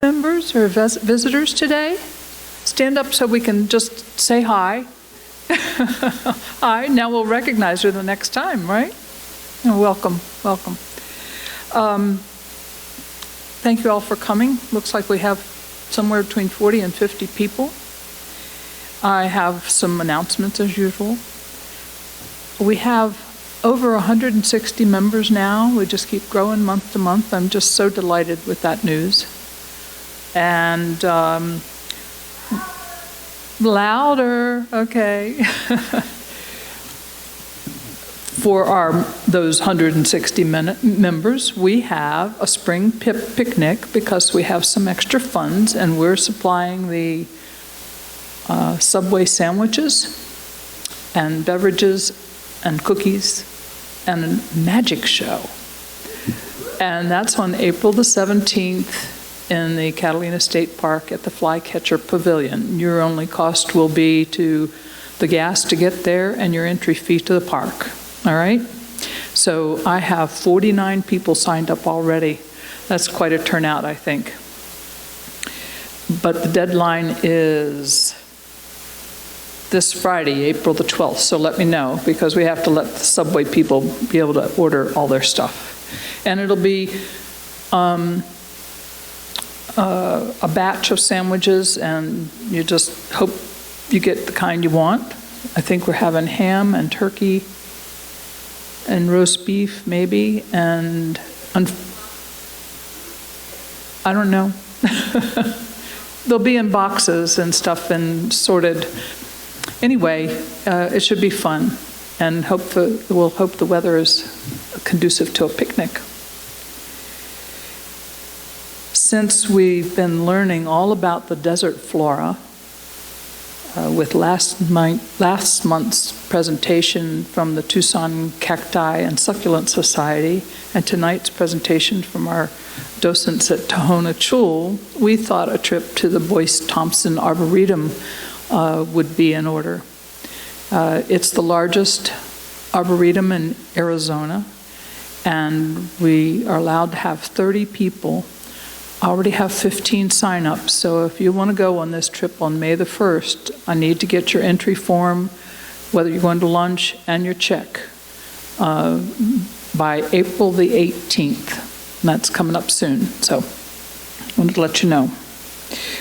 members or visitors today? Stand up so we can just say hi. Hi, now we'll recognize her the next time, right? Welcome, welcome. Thank you all for coming. Looks like we have somewhere between 40 and 50 people. I have some announcements as usual. We have over 160 members now. We just keep growing month to month. I'm just so delighted with that news. And louder, okay. For those 160 members, we have a spring picnic because we have some extra funds, and we're supplying the Subway sandwiches and beverages and cookies and a magic show. And that's on April the 17th in the Catalina State Park at the Flycatcher Pavilion. Your only cost will be to the gas to get there and your entry fee to the park. All right? So I have 49 people signed up already. That's quite a turnout, I think. But the deadline is this Friday, April the 12th. So let me know, because we have to let the Subway people be able to order all their stuff. And it'll be a batch of sandwiches, and you just hope you get the kind you want. I think we're having ham and turkey and roast beef, maybe, and I don't know. They'll be in boxes and stuff and sorted. Anyway, it should be fun, and we'll hope the weather is conducive to a picnic. Since we've been learning all about the desert flora, with last month's presentation from the Tucson Cacti and Succulent Society and tonight's presentation from our docents at Tohono Chul, we thought a trip to the Boyce Thompson Arboretum would be in order. It's the largest arboretum in Arizona, and we are allowed to have 30 people. I already have 15 sign-ups, so if you want to go on this trip on May the 1st, I need to get your entry form, whether you're going to lunch, and your check by April the 18th. And that's coming up soon, so I wanted to let you know.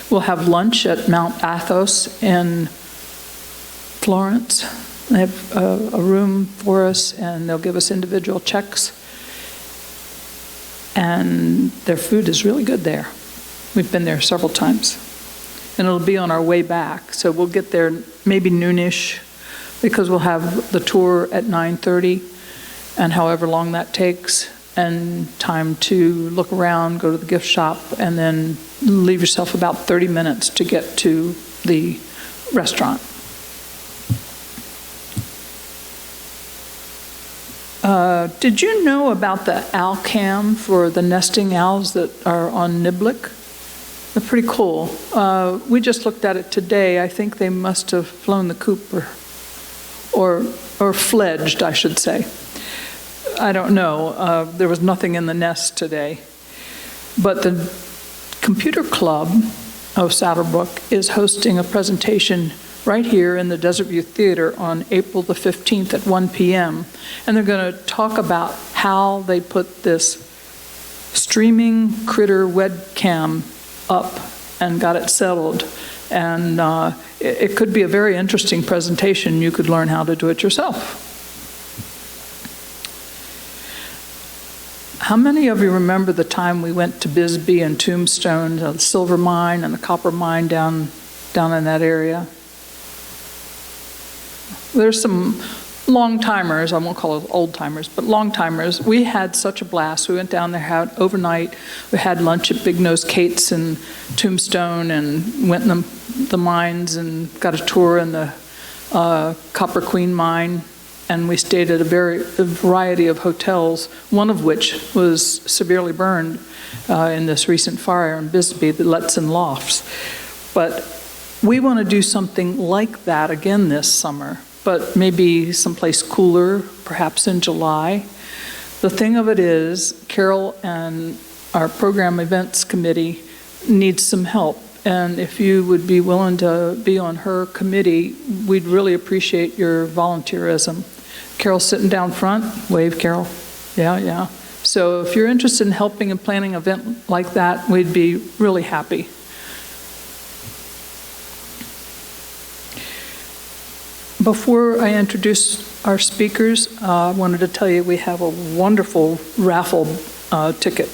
We'll have lunch at Mount Athos in Florence. They have a room for us, and they'll give us individual checks. And their food is really good there. We've been there several times. And it'll be on our way back, so we'll get there maybe noonish, because we'll have the tour at 9:30, and however long that takes, and time to look around, go to the gift shop, and then leave yourself about 30 minutes to get to the restaurant. Did you know about the owl cam for the nesting owls that are on Niblick? They're pretty cool. We just looked at it today. I think they must have flown the coop or fledged, I should say. I don't know. There was nothing in the nest today. But the Computer Club of Saddlebrook is hosting a presentation right here in the Desert View Theater on April the 15th at 1 p.m. And they're going to talk about how they put this streaming critter webcam up and got it settled. And it could be a very interesting presentation. You could learn how to do it yourself. How many of you remember the time we went to Bisbee and Tombstone, the silver mine and the copper mine down in that area? There's some long-timers, I won't call it old-timers, but long-timers. We had such a blast. We went down there, had overnight. We had lunch at Big Nose Kate's in Tombstone and went in the mines and got a tour in the Copper Queen mine. And we stayed at a variety of hotels, one of which was severely burned in this recent fire in Bisbee, the Letson Lofts. But we want to do something like that again this summer, but maybe someplace cooler, perhaps in July. The thing of it is, Carol and our program events committee needs some help. And if you would be willing to be on her committee, we'd really appreciate your volunteerism. Carol's sitting down front. Wave, Carol. Yeah, yeah. So if you're interested in helping and planning an event like that, we'd be really happy. Before I introduce our speakers, I wanted to tell you we have a wonderful raffle ticket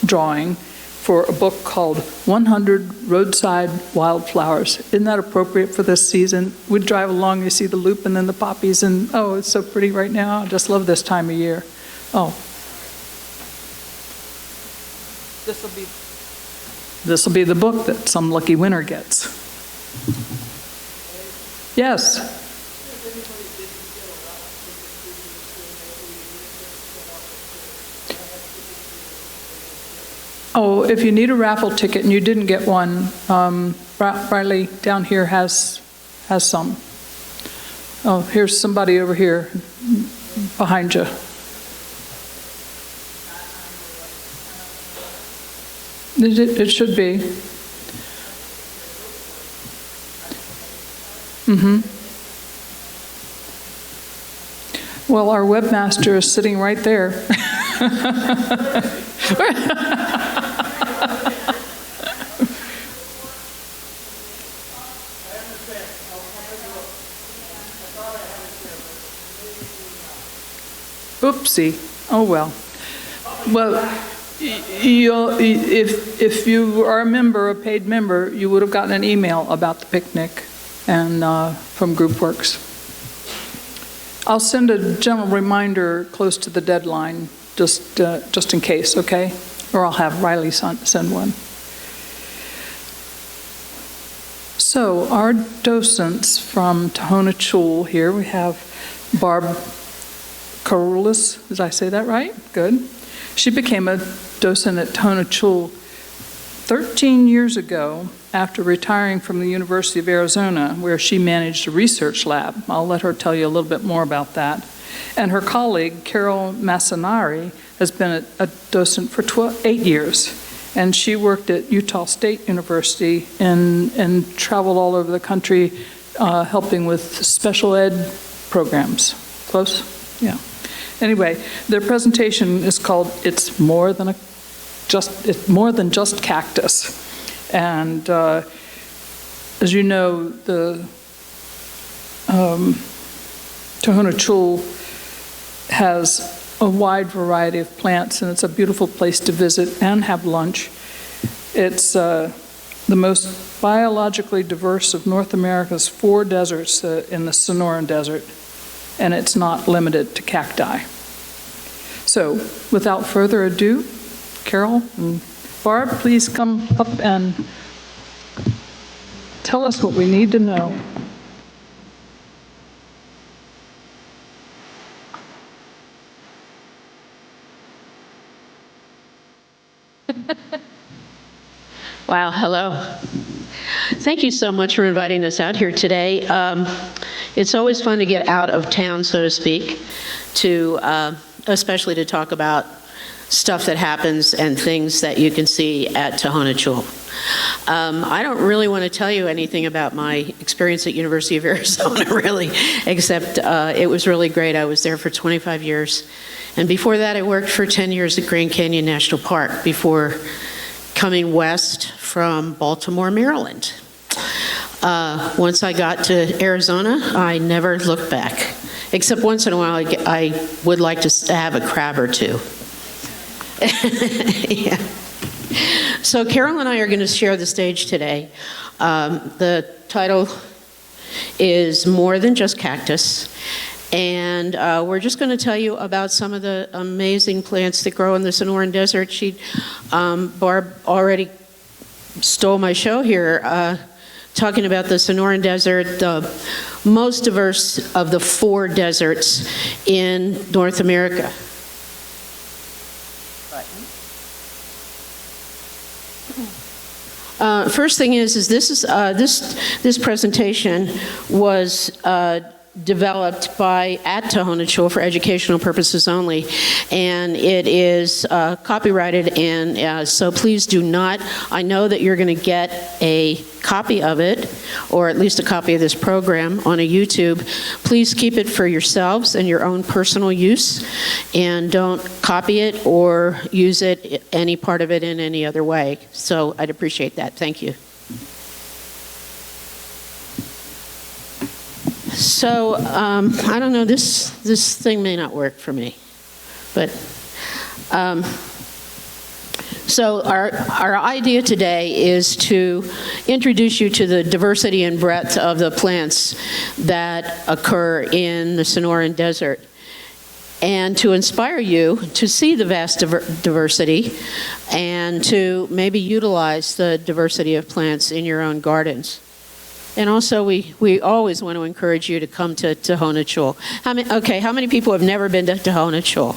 drawing for a book called 100 Roadside Wildflowers. Isn't that appropriate for this season? We drive along, you see the loop and then the poppies, and oh, it's so pretty right now. I just love this time of year. Oh. This will be the book that some lucky winner gets. Yes. Oh, if you need a raffle ticket and you didn't get one, Riley down here has some. Oh, here's somebody over here behind you. It should be. Mm-hmm. Well, our webmaster is sitting right there. Oopsie. Oh well. Well, if you are a member, a paid member, you would have gotten an email about the picnic and from GroupWorks. I'll send a general reminder close to the deadline, just in case, okay? Or I'll have Riley send one. So our docents from Tohono Chul here, we have Barb Karulis. Did I say that right? Good. She became a docent at Tohono Chul 13 years ago after retiring from the University of Arizona, where she managed a research lab. I'll let her tell you a little bit more about that. And her colleague, Carol Massanari, has been a docent for 8 years. And she worked at Utah State University and traveled all over the country helping with special ed programs. Close? Yeah. Anyway, their presentation is called "It's More Than Just Cactus," and as you know, the Tohono Chul has a wide variety of plants, and it's a beautiful place to visit and have lunch. It's the most biologically diverse of North America's 4 deserts in the Sonoran Desert, and it's not limited to cacti. So, without further ado, Carol and Barb, please come up and tell us what we need to know. Wow, hello. Thank you so much for inviting us out here today. It's always fun to get out of town, so to speak, especially to talk about stuff that happens and things that you can see at Tohono Chul. I don't really want to tell you anything about my experience at University of Arizona, really, except it was really great. I was there for 25 years. And before that, I worked for 10 years at Grand Canyon National Park before coming west from Baltimore, Maryland. Once I got to Arizona, I never looked back. Except once in a while, I would like to have a crab or two. Yeah. So Carol and I are going to share the stage today. The title is More Than Just Cactus. And we're just going to tell you about some of the amazing plants that grow in the Sonoran Desert. Barb already stole my show here, talking about the Sonoran Desert, the most diverse of the 4 deserts in North America. First thing is this presentation was developed at Tohono Chul for educational purposes only, and it is copyrighted, and so please do not, I know that you're going to get a copy of it, or at least a copy of this program on a YouTube. Please keep it for yourselves and your own personal use, and don't copy it or use it, any part of it, in any other way. So I'd appreciate that. Thank you. So, I don't know, this thing may not work for me, but, so our idea today is to introduce you to the diversity and breadth of the plants that occur in the Sonoran Desert, and to inspire you to see the vast diversity and to maybe utilize the diversity of plants in your own gardens. And also, we always want to encourage you to come to Tohono Chul. How many people have never been to Tohono Chul?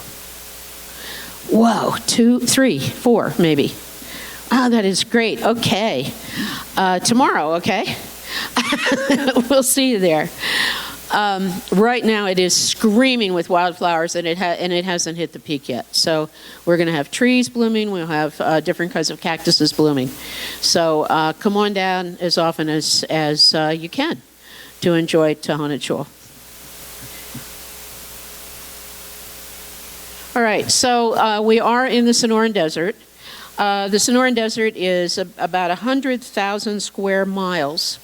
Whoa, 2, 3, 4, maybe. Oh, that is great. Okay. Tomorrow, okay? We'll see you there. Right now, it is screaming with wildflowers, and it hasn't hit the peak yet. So we're going to have trees blooming. We'll have different kinds of cactuses blooming. So come on down as often as you can to enjoy Tohono Chul. All right, so we are in the Sonoran Desert. The Sonoran Desert is about 100,000 square miles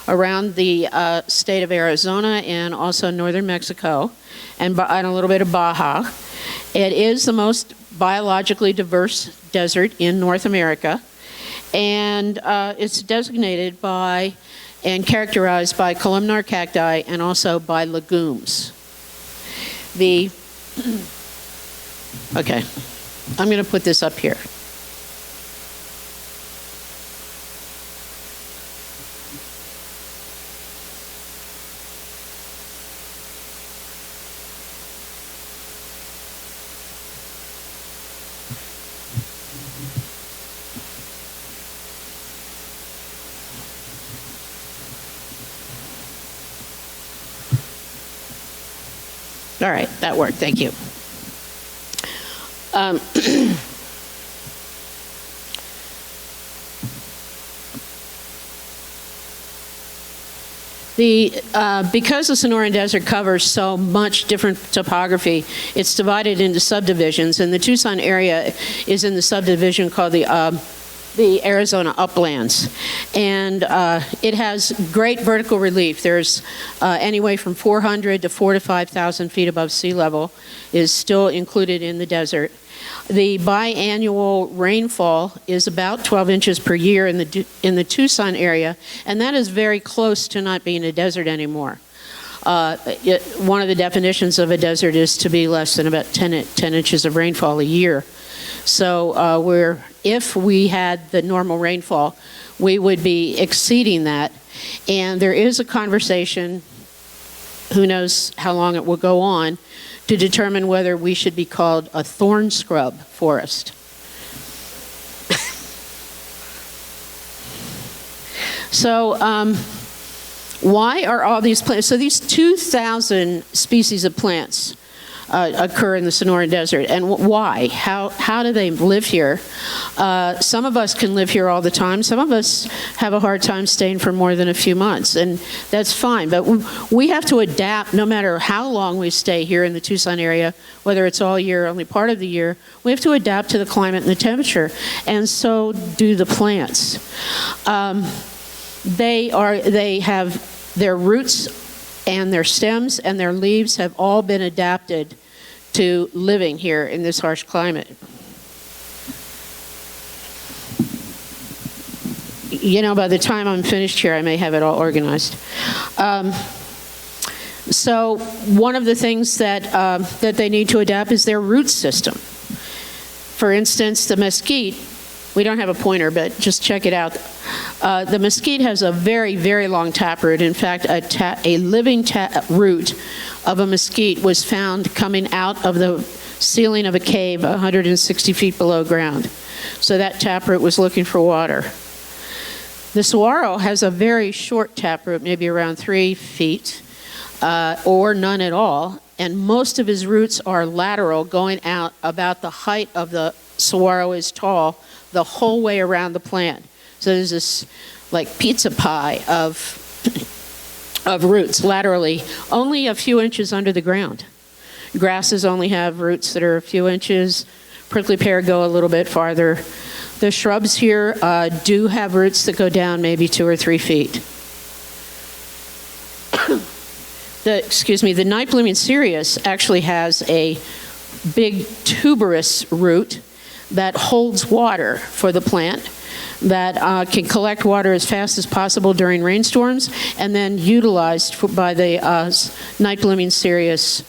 around the state of Arizona and also northern Mexico, and a little bit of Baja. It is the most biologically diverse desert in North America, and it's designated by and characterized by columnar cacti and also by legumes. Okay, I'm going to put this up here. All right, that worked. Thank you. Because the Sonoran Desert covers so much different topography, it's divided into subdivisions, and the Tucson area is in the subdivision called the Arizona Uplands. And it has great vertical relief. There's anyway from 400 to 4,000 to 5,000 feet above sea level is still included in the desert. The biannual rainfall is about 12 inches per year in the Tucson area, and that is very close to not being a desert anymore. One of the definitions of a desert is to be less than about 10 inches of rainfall a year. So if we had the normal rainfall, we would be exceeding that. And there is a conversation, who knows how long it will go on, to determine whether we should be called a thorn scrub forest. So why are all these plants? So these 2,000 species of plants occur in the Sonoran Desert, and why? How do they live here? Some of us can live here all the time. Some of us have a hard time staying for more than a few months, and that's fine. But we have to adapt no matter how long we stay here in the Tucson area, whether it's all year or only part of the year. We have to adapt to the climate and the temperature, and so do the plants. They have their roots and their stems and their leaves have all been adapted to living here in this harsh climate. You know, by the time I'm finished here, I may have it all organized. So one of the things that they need to adapt is their root system. For instance, the mesquite, we don't have a pointer, but just check it out. The mesquite has a very, very long taproot. In fact, a living root of a mesquite was found coming out of the ceiling of a cave 160 feet below ground. So that taproot was looking for water. The saguaro has a very short taproot, maybe around 3 feet. or none at all. And most of his roots are lateral, going out about the height of the saguaro is tall the whole way around the plant. So there's this like pizza pie of roots laterally, only a few inches under the ground. Grasses only have roots that are a few inches. Prickly pear go a little bit farther. The shrubs here do have roots that go down maybe 2 or 3 feet. The night blooming cereus actually has a big tuberous root that holds water for the plant, that can collect water as fast as possible during rainstorms, and then utilized by the night blooming cereus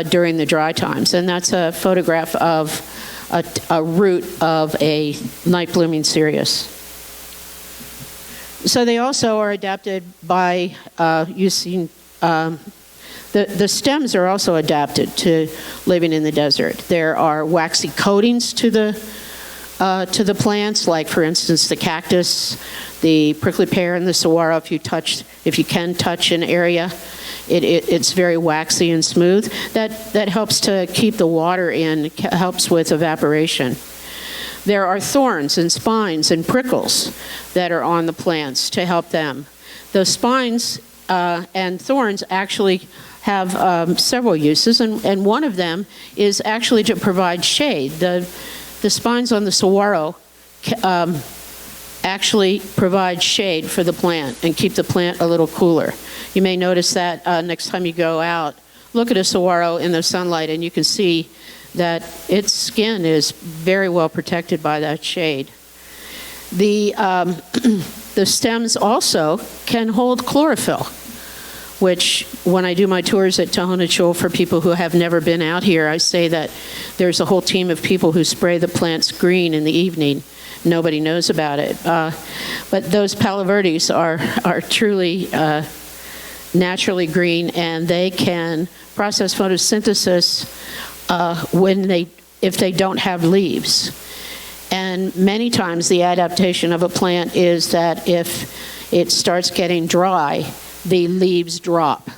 during the dry times. And that's a photograph of a root of a night blooming cereus. So they also are adapted by using, the stems are also adapted to living in the desert. There are waxy coatings to the plants, like for instance the cactus, the prickly pear, and the saguaro. If you can touch an area, it's very waxy and smooth. That helps to keep the water in, helps with evaporation. There are thorns and spines and prickles that are on the plants to help them. The spines and thorns actually have several uses, and one of them is actually to provide shade. The spines on the saguaro actually provide shade for the plant and keep the plant a little cooler. You may notice that next time you go out, look at a saguaro in the sunlight and you can see that its skin is very well protected by that shade. The stems also can hold chlorophyll, which when I do my tours at Tohono Chul for people who have never been out here, I say that there's a whole team of people who spray the plants green in the evening. Nobody knows about it. But those palo verdes are truly naturally green, and they can process photosynthesis if they don't have leaves. And many times the adaptation of a plant is that if it starts getting dry, the leaves drop,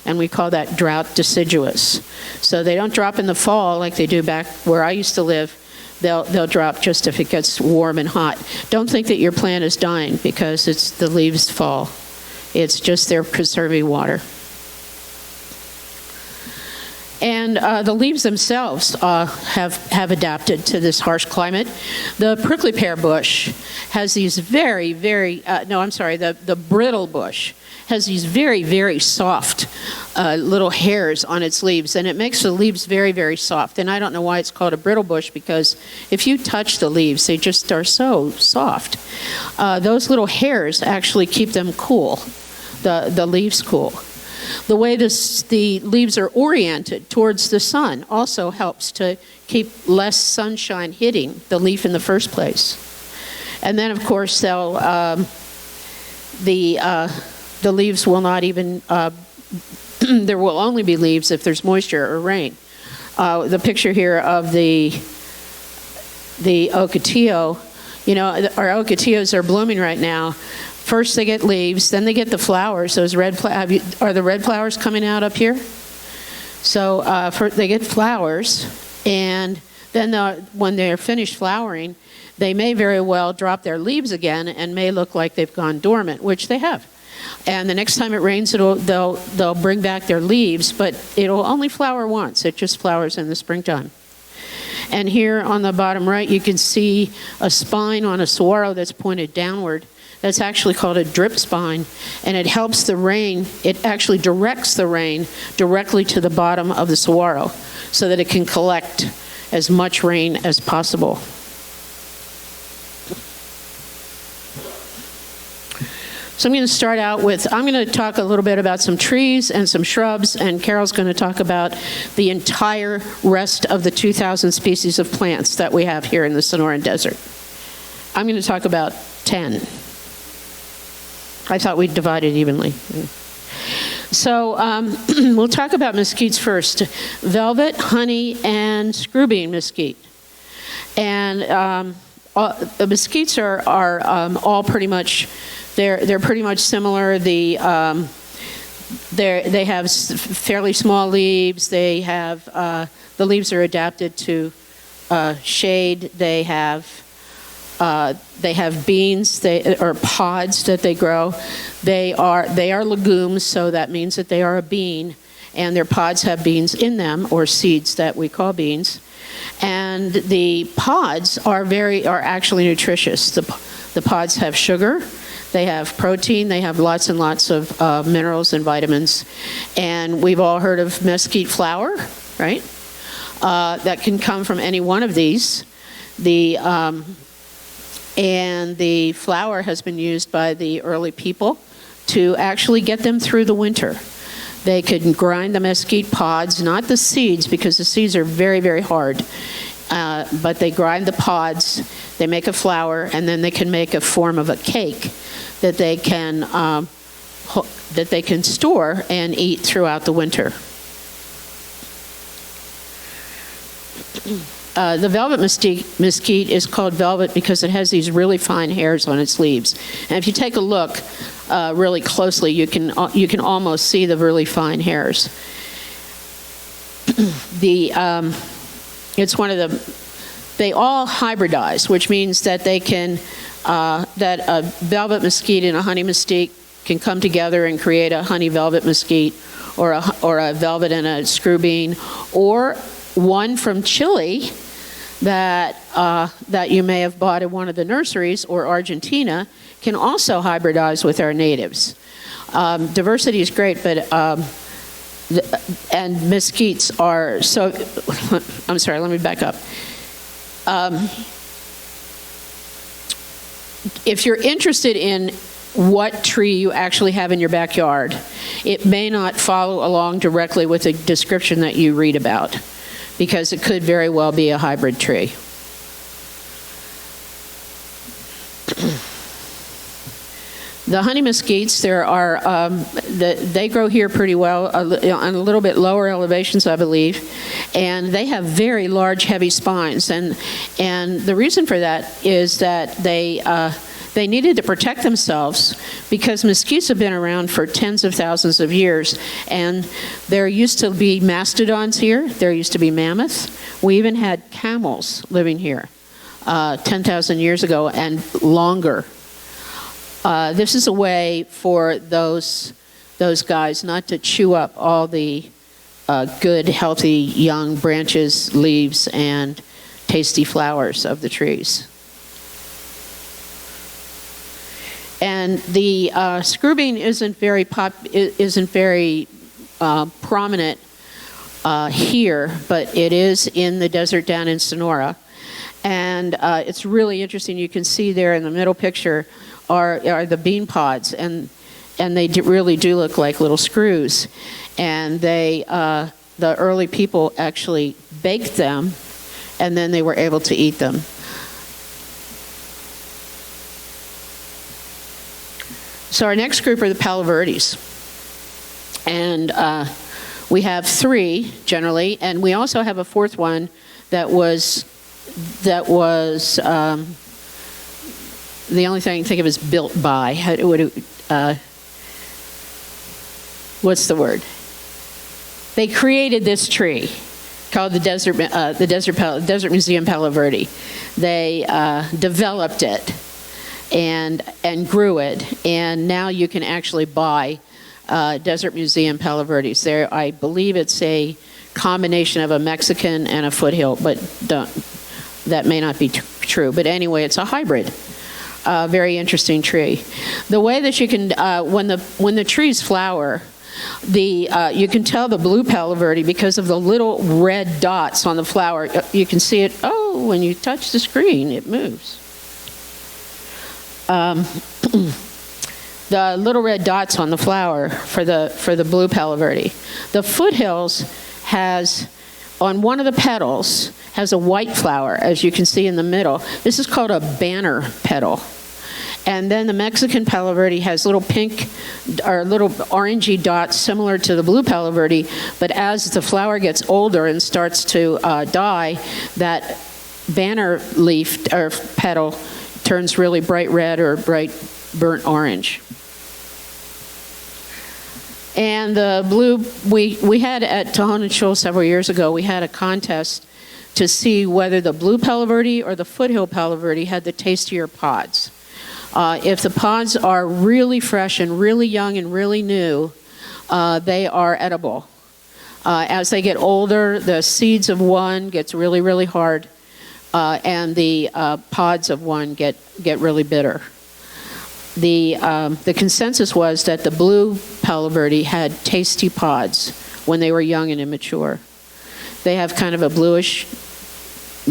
and we call that drought deciduous. So they don't drop in the fall like they do back where I used to live. They'll drop just if it gets warm and hot. Don't think that your plant is dying because the leaves fall. It's just they're conserving water. And the leaves themselves have adapted to this harsh climate. The prickly pear bush has these the brittle bush has these very, very soft little hairs on its leaves, and it makes the leaves very, very soft. And I don't know why it's called a brittle bush, because if you touch the leaves, they just are so soft. Those little hairs actually keep them cool, the leaves cool. The way the leaves are oriented towards the sun also helps to keep less sunshine hitting the leaf in the first place. And then, of course, the leaves will not even, there will only be leaves if there's moisture or rain. The picture here of the ocotillo, our ocotillos are blooming right now. First they get leaves, then they get the flowers. Those red are the red flowers coming out up here? So they get flowers, and then when they're finished flowering, they may very well drop their leaves again and may look like they've gone dormant, which they have. And the next time it rains, they'll bring back their leaves, but it'll only flower once. It just flowers in the springtime. And here on the bottom right, you can see a spine on a saguaro that's pointed downward. That's actually called a drip spine, and it helps the rain. It actually directs the rain directly to the bottom of the saguaro so that it can collect as much rain as possible. So I'm going to start out with, I'm going to talk a little bit about some trees and some shrubs, and Carol's going to talk about the entire rest of the 2,000 species of plants that we have here in the Sonoran Desert. I'm going to talk about 10. I thought we'd divide it evenly. So we'll talk about mesquites first. Velvet, honey, and screwbean mesquite. And the mesquites are all pretty much, they're pretty much similar. The They have fairly small leaves. They have, the leaves are adapted to shade. They have beans, or pods that they grow. They are legumes, so that means that they are a bean, and their pods have beans in them, or seeds that we call beans. And the pods are actually nutritious. The pods have sugar, they have protein, they have lots and lots of minerals and vitamins. And we've all heard of mesquite flour, right? That can come from any one of these. And the flour has been used by the early people to actually get them through the winter. They could grind the mesquite pods, not the seeds, because the seeds are very, very hard. But they grind the pods, they make a flour, and then they can make a form of a cake that they can store and eat throughout the winter. The velvet mesquite is called velvet because it has these really fine hairs on its leaves. And if you take a look really closely, you can almost see the really fine hairs. It's one of they all hybridize, which means that they can, that a velvet mesquite and a honey mesquite can come together and create a honey velvet mesquite, or a velvet and a screw bean, or one from Chile that you may have bought in one of the nurseries, or Argentina, can also hybridize with our natives. Diversity is great, but and mesquites are so. I'm sorry. Let me back up. If you're interested in what tree you actually have in your backyard, it may not follow along directly with the description that you read about, because it could very well be a hybrid tree. The honey mesquites, they grow here pretty well, on a little bit lower elevations, I believe, and they have very large, heavy spines. And the reason for that is that they needed to protect themselves, because mesquites have been around for tens of thousands of years, and there used to be mastodons here, there used to be mammoths. We even had camels living here 10,000 years ago and longer. This is a way for those guys not to chew up all the good, healthy, young branches, leaves, and tasty flowers of the trees. And the screw bean isn't very prominent here, but it is in the desert down in Sonora. And it's really interesting. You can see there in the middle picture are the bean pods, and they really do look like little screws. And the early people actually baked them, and then they were able to eat them. So our next group are the Palo Verdes. And we have 3 generally, and we also have a 4th one that was the only thing I can think of is built by. What's the word? They created this tree called the Desert Museum Palo Verde. They developed it and grew it, and now you can actually buy Desert Museum Palo Verdes. There, I believe it's a combination of a Mexican and a foothill, but that may not be true. But anyway, it's a hybrid. Very interesting tree. The way that you can, when the trees flower, you can tell the blue Palo Verde because of the little red dots on the flower. You can see it. Oh, when you touch the screen, it moves. The little red dots on the flower for the blue Palo Verde. The foothills has, on one of the petals, has a white flower, as you can see in the middle. This is called a banner petal. And then the Mexican Palo Verde has little pink or little orangey dots similar to the blue Palo Verde, but as the flower gets older and starts to die, that banner leaf or petal turns really bright red or bright burnt orange. And the blue, we had at Tohono Chul several years ago, we had a contest to see whether the blue Palo Verde or the foothill Palo Verde had the tastier pods. If the pods are really fresh and really young and really new, they are edible. As they get older, the seeds of one gets really, really hard, and the pods of one get really bitter. The consensus was that the blue Palo Verde had tasty pods when they were young and immature. They have kind of a bluish,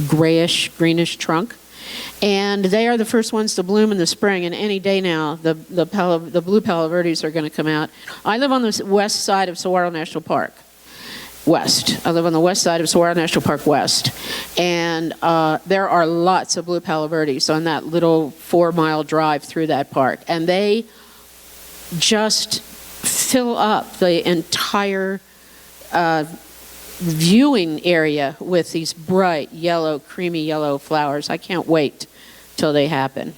grayish, greenish trunk, and they are the first ones to bloom in the spring. And any day now, the blue Palo Verdes are going to come out. I live on the west side of Saguaro National Park. West. I live on the west side of Saguaro National Park West. And there are lots of blue Palo Verdes on that little 4-mile drive through that park. And they just fill up the entire viewing area with these bright yellow, creamy yellow flowers. I can't wait till they happen.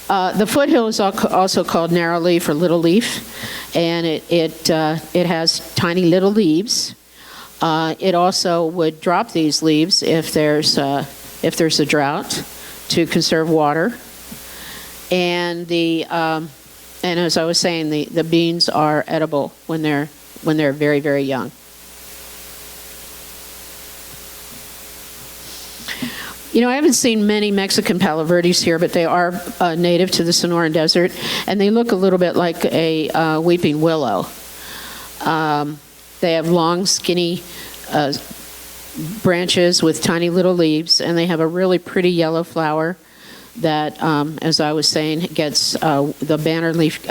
The foothill is also called narrow leaf or little leaf, and it has tiny little leaves. It also would drop these leaves if there's a drought to conserve water. And and as I was saying, the beans are edible when they're very, very young. You know, I haven't seen many Mexican Palo Verdes here, but they are native to the Sonoran Desert, and they look a little bit like a weeping willow. They have long, skinny branches with tiny little leaves, and they have a really pretty yellow flower that, as I was saying, gets the banner leaf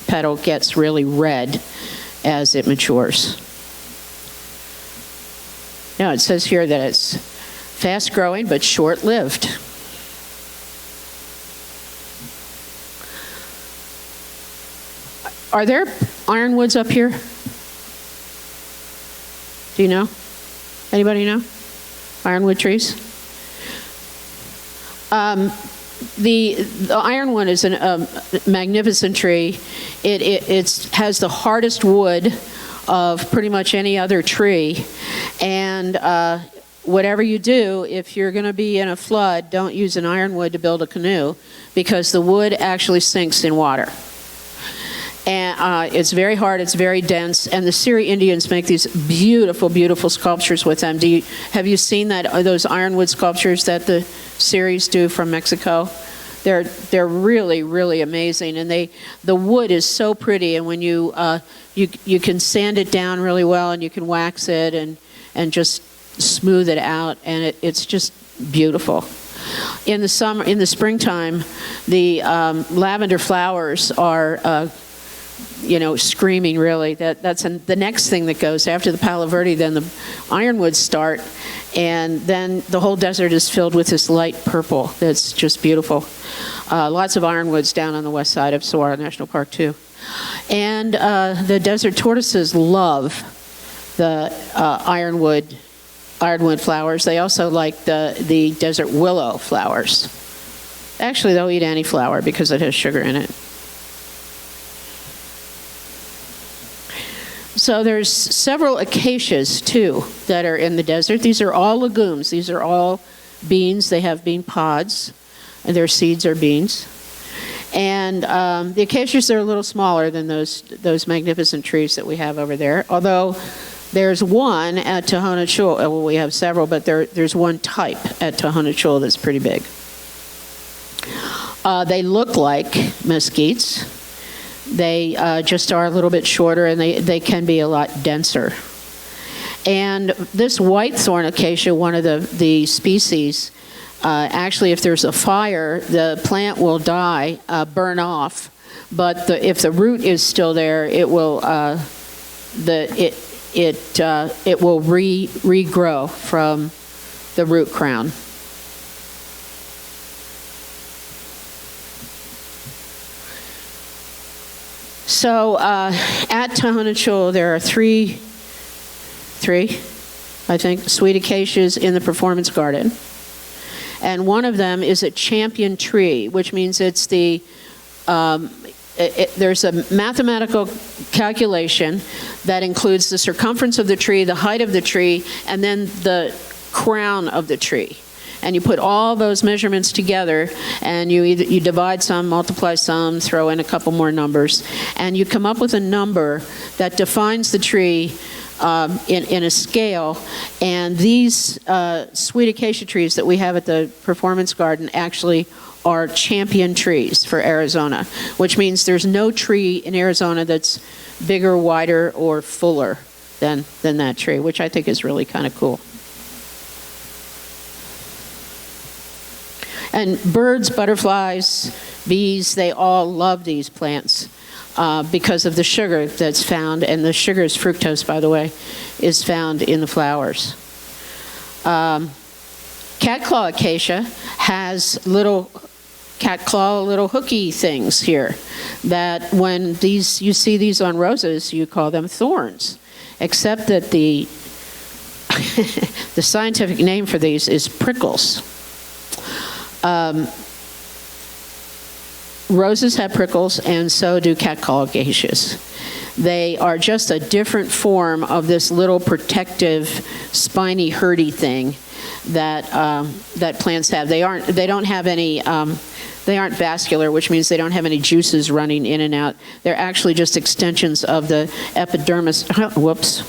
petal gets really red as it matures. Now, it says here that it's fast-growing but short-lived. Are there ironwoods up here? Do you know? Anybody know? Ironwood trees? The ironwood is a magnificent tree. It has the hardest wood of pretty much any other tree, and whatever you do, if you're going to be in a flood, don't use an ironwood to build a canoe, because the wood actually sinks in water. And it's very hard, it's very dense, and the Seri Indians make these beautiful, beautiful sculptures with them. Have you seen those ironwood sculptures that the Seris do from Mexico? They're really, really amazing, and the wood is so pretty, and when you can sand it down really well, and you can wax it and just smooth it out, and it's just beautiful. In the springtime, the lavender flowers are screaming, really. That's the next thing that goes after the Palo Verde. Then the ironwoods start, and then the whole desert is filled with this light purple that's just beautiful. Lots of ironwoods down on the west side of Saguaro National Park too. And the desert tortoises love the ironwood flowers. They also like the desert willow flowers. Actually, they'll eat any flower because it has sugar in it. So there's several acacias, too, that are in the desert. These are all legumes. These are all beans. They have bean pods, and their seeds are beans. And the acacias are a little smaller than those magnificent trees that we have over there, although there's one at Tohono Chul. Well, we have several, but there's one type at Tohono Chul that's pretty big. They look like mesquites. They just are a little bit shorter, and they can be a lot denser. And this white thorn acacia, one of the species, actually, if there's a fire, the plant will die, burn off. But if the root is still there, it will it will regrow from the root crown. So at Tohono Chul, there are three, I think, sweet acacias in the performance garden. And one of them is a champion tree, which means it's the there's a mathematical calculation that includes the circumference of the tree, the height of the tree, and then the crown of the tree. And you put all those measurements together, and you divide some, multiply some, throw in a couple more numbers, and you come up with a number that defines the tree in a scale. And these sweet acacia trees that we have at the Performance Garden actually are champion trees for Arizona, which means there's no tree in Arizona that's bigger, wider, or fuller than that tree, which I think is really kind of cool. And birds, butterflies, bees, they all love these plants because of the sugar that's found, and the sugar is fructose, by the way, is found in the flowers. Catclaw acacia has little catclaw, little hooky things here that when you see these on roses, you call them thorns, except that the the scientific name for these is prickles. Roses have prickles, and so do catclaw acacias. They are just a different form of this little protective, spiny, herdy thing that that plants have. They don't have any. They aren't vascular, which means they don't have any juices running in and out. They're actually just extensions of the epidermis. Whoops.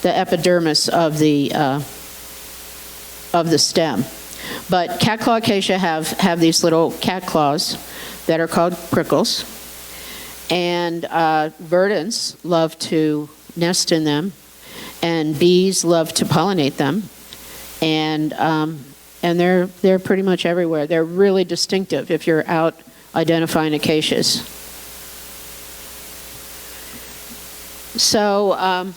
The epidermis of the stem. But catclaw acacia have these little catclaws that are called prickles, and verdants love to nest in them, and bees love to pollinate them, and they're pretty much everywhere. They're really distinctive if you're out identifying acacias. So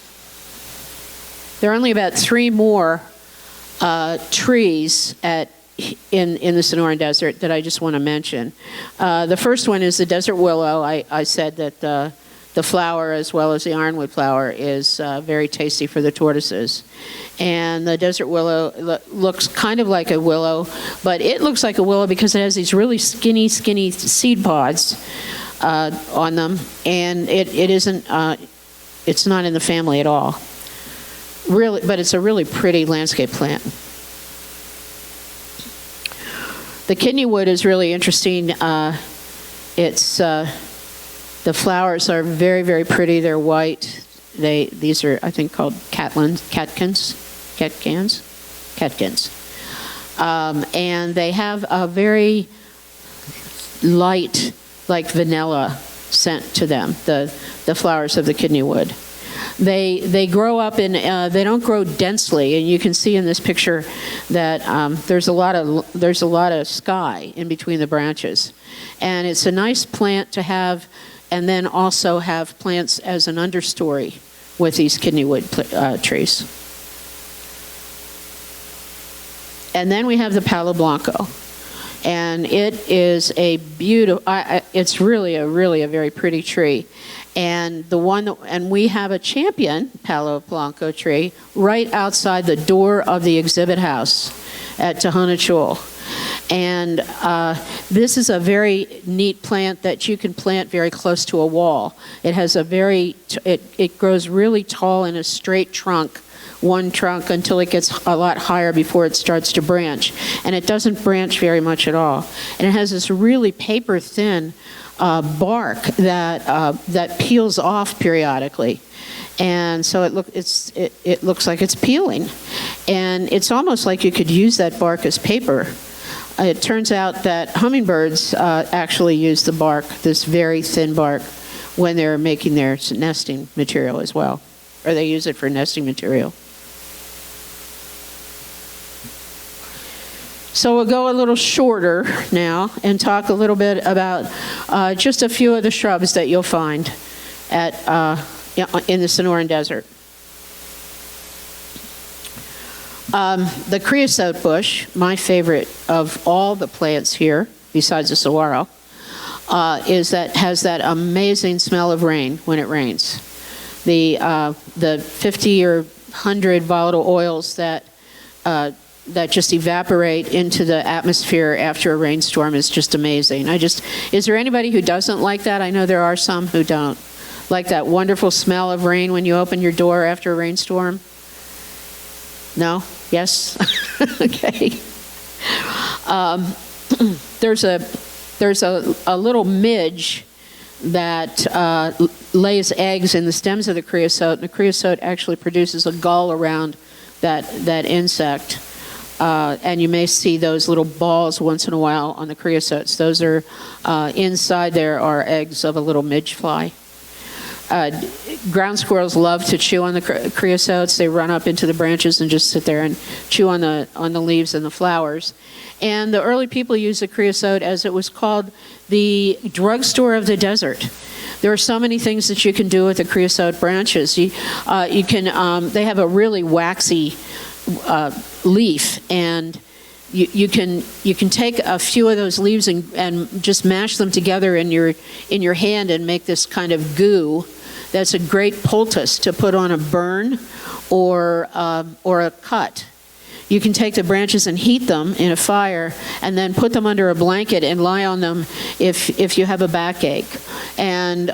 there are only about 3 more trees in the Sonoran Desert that I just want to mention. The first one is the desert willow. I said that the flower, as well as the ironwood flower, is very tasty for the tortoises. And the desert willow looks kind of like a willow, but it looks like a willow because it has these really skinny seed pods on them, and it isn't. It's not in the family at all. Really, but it's a really pretty landscape plant. The kidney wood is really interesting. It's the flowers are very, very pretty. They're white. These are, I think, called catkins, and they have a very light, like vanilla scent to them. The flowers of the kidney wood. They grow up in. They don't grow densely, and you can see in this picture that there's a lot of sky in between the branches, and it's a nice plant to have, and then also have plants as an understory with these kidney wood trees. And then we have the Palo Blanco, and it is a beautiful. It's really a very pretty tree. And we have a champion Palo Blanco tree right outside the door of the exhibit house at Tohono Chul. And this is a very neat plant that you can plant very close to a wall. It has it grows really tall in a straight trunk, one trunk, until it gets a lot higher before it starts to branch. And it doesn't branch very much at all. And it has this really paper thin bark that peels off periodically, and so it looks like it's peeling, and it's almost like you could use that bark as paper. It turns out that hummingbirds actually use the bark, this very thin bark, when they're making their nesting material as well, or they use it for nesting material. So we'll go a little shorter now and talk a little bit about just a few of the shrubs that you'll find in the Sonoran Desert. The creosote bush, my favorite of all the plants here, besides the saguaro, has that amazing smell of rain when it rains. The 50 or 100 volatile oils that that just evaporate into the atmosphere after a rainstorm is just amazing. Is there anybody who doesn't like that? I know there are some who don't. Like that wonderful smell of rain when you open your door after a rainstorm? No? Yes? Okay. There's a little midge that lays eggs in the stems of the creosote, and the creosote actually produces a gall around that insect. And you may see those little balls once in a while on the creosotes. Those are, inside there are eggs of a little midge fly. Ground squirrels love to chew on the creosotes. They run up into the branches and just sit there and chew on the leaves and the flowers. And the early people used the creosote as it was called the drugstore of the desert. There are so many things that you can do with the creosote branches. You can, they have a really waxy leaf, and you can take a few of those leaves and just mash them together in your hand and make this kind of goo. That's a great poultice to put on a burn or a cut. You can take the branches and heat them in a fire and then put them under a blanket and lie on them if you have a backache. And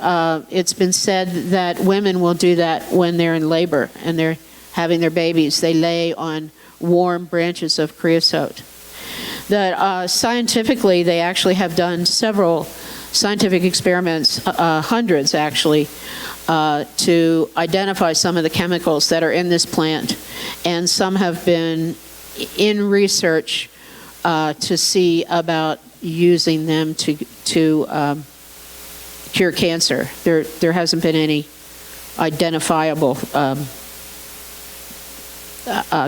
it's been said that women will do that when they're in labor and they're having their babies. They lay on warm branches of creosote. That scientifically, they actually have done several scientific experiments, hundreds actually, to identify some of the chemicals that are in this plant. And some have been in research to see about using them to cure cancer. There hasn't been any identifiable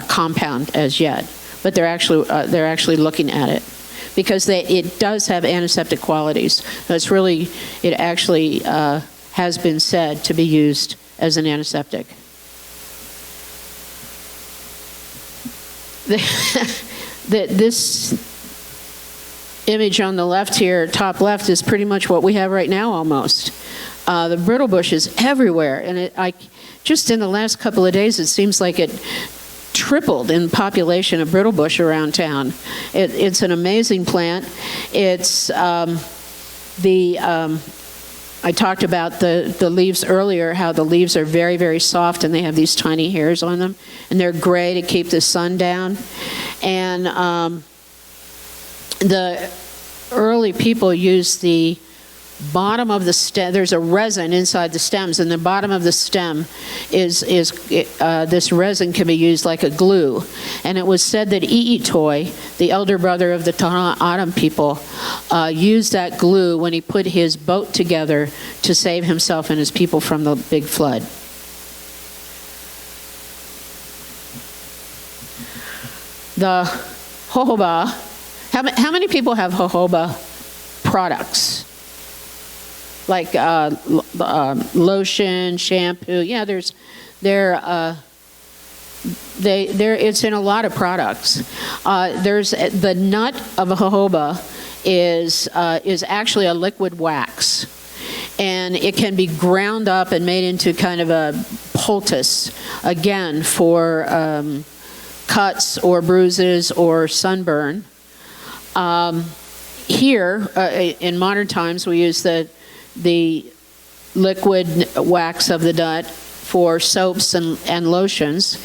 compound as yet, but they're actually looking at it because it does have antiseptic qualities. It actually has been said to be used as an antiseptic. This image on the left here, top left, is pretty much what we have right now almost. The brittle bush is everywhere, and just in the last couple of days, it seems like it tripled in population of brittle bush around town. It's an amazing plant. It's I talked about the leaves earlier, how the leaves are very, very soft and they have these tiny hairs on them, and they're gray to keep the sun down. And the early people used the bottom of the stem. There's a resin inside the stems, and the bottom of the stem is this resin can be used like a glue. And it was said that I'itoi, the elder brother of the Tohono people, used that glue when he put his boat together to save himself and his people from the big flood. The jojoba. How many people have jojoba products? Like lotion, shampoo. Yeah, it's in a lot of products. There's the nut of a jojoba is actually a liquid wax, and it can be ground up and made into kind of a poultice, again for cuts or bruises or sunburn. Here, in modern times, we use the liquid wax of the nut for soaps and lotions.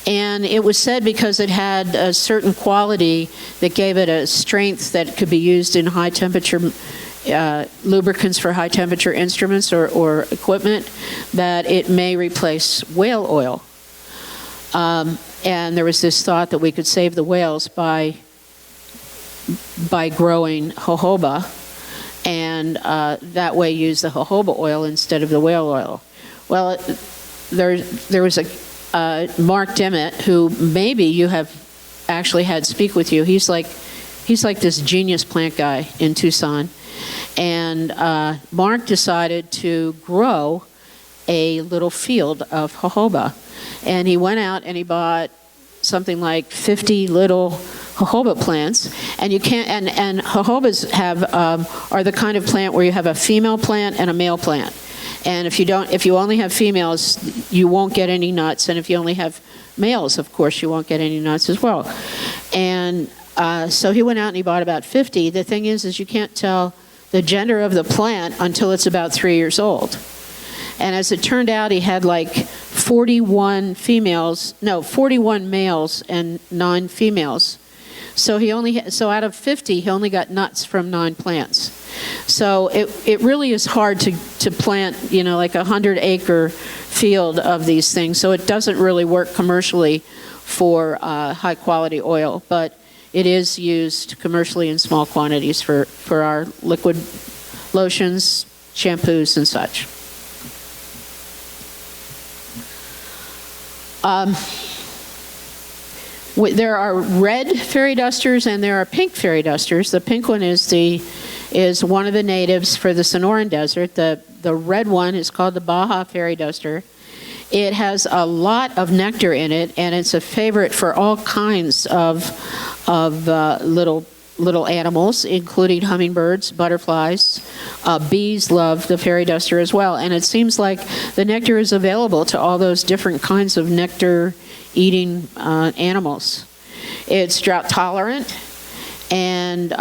And it was said because it had a certain quality that gave it a strength that could be used in high temperature lubricants for high temperature instruments or equipment, that it may replace whale oil. And there was this thought that we could save the whales by growing jojoba, and that way use the jojoba oil instead of the whale oil. Well, there was a Mark Dimmitt, who maybe you have actually had speak with you. He's like this genius plant guy in Tucson, and Mark decided to grow a little field of jojoba, and he went out and he bought something like 50 little jojoba plants, and and jojobas are the kind of plant where you have a female plant and a male plant. And if you only have females, you won't get any nuts, and if you only have males, of course, you won't get any nuts as well. And so he went out and he bought about 50. The thing is you can't tell the gender of the plant until it's about 3 years old. And as it turned out, he had like 41 males and 9 females. So out of 50, he only got nuts from 9 plants. So it really is hard to plant, like a 100-acre field of these things. So it doesn't really work commercially for high-quality oil, but it is used commercially in small quantities for our liquid lotions, shampoos, and such. There are red fairy dusters and there are pink fairy dusters. The pink one is one of the natives for the Sonoran Desert. The red one is called the Baja fairy duster. It has a lot of nectar in it, and it's a favorite for all kinds of little animals, including hummingbirds, butterflies. Bees love the fairy duster as well. And it seems like the nectar is available to all those different kinds of nectar-eating animals. It's drought tolerant, and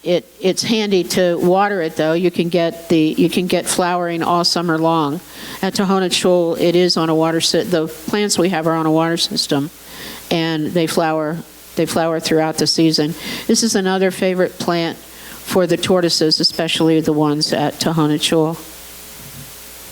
it's handy to water it. Though you can get flowering all summer long. At Tohono Chul, it is on a water system. The plants we have are on a water system, and they flower throughout the season. This is another favorite plant for the tortoises, especially the ones at Tohono Chul.